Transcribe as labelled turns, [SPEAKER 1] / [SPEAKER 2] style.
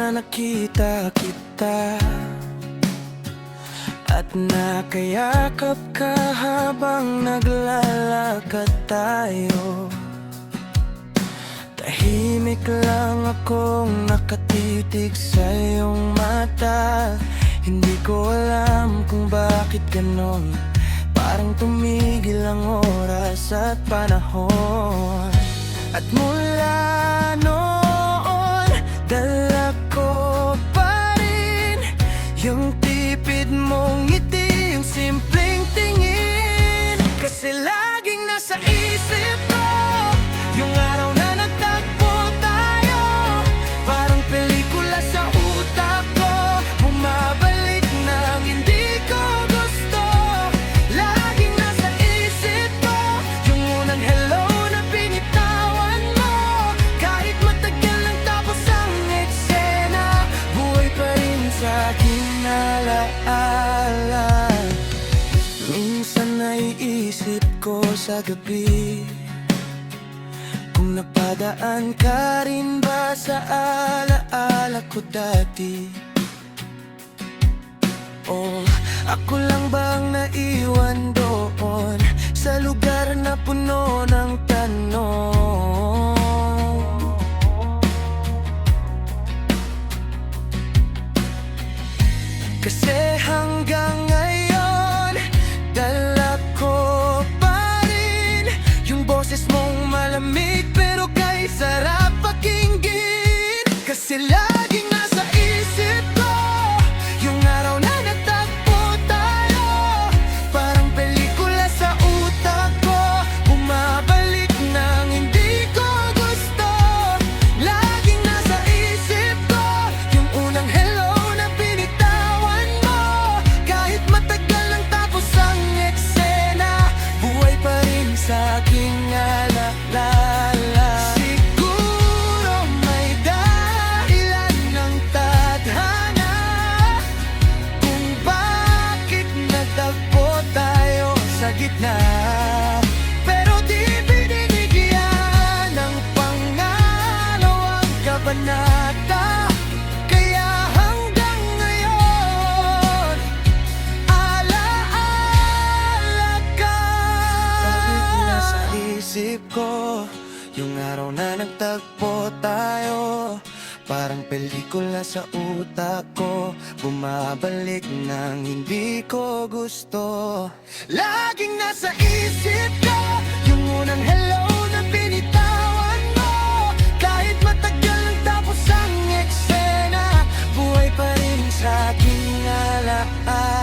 [SPEAKER 1] na nakita kita at nakayakap ka habang naglalakad tayo. Tahimik lang akong nakatitig sa iyong mata. Hindi ko alam kung bakit ganon, parang tumigil ang oras at panahon. At mula noon, dala ko pa rin yung tipid mong ngiti, yung simpleng tingin. Kasi laging nasa isip ko yung araw na nagtagpo tayo. Parang pelikula sa utak ko, bumabalik nang hindi ko gusto. Laging nasa isip ko yung unang hello na binitawan mo. Kahit matagal nang tapos ang eksena, buhay pa rin sa aking alaala. Minsan naiisip ko sa gabi kung napadaan ka rin ba sa alaala ko dati. O ako lang bang naiwan doon sa lugar na puno ng tanong? Kasi hanggang ngayon, dala ko pa rin yung boses mong malamig pero kay sarap pakinggan. Kasi laging nasa isip ko yung araw na nagtagpo tayo. Parang pelikula sa utak ko, bumabalik nang hindi ko gusto. Laging nasa isip ko yung unang hello na binitawan mo. Kahit matagal nang tapos ang eksena, buhay pa rin sa aking alaala. Siguro may dahilan ng tadhana kung bakit nagtagpo tayo sa gitna. Pero di binibigyan ng pangalawang kabanata. Kaya hanggang ngayon, alaala ka. Bakit nasa isip ko yung araw na nagtagpo tayo? Parang pelikula sa utak ko, bumabalik nang hindi ko gusto. Laging nasa isip ko yung unang hello na binitawan mo. Kahit matagal nang tapos ang eksena, buhay pa rin sa aking alaala.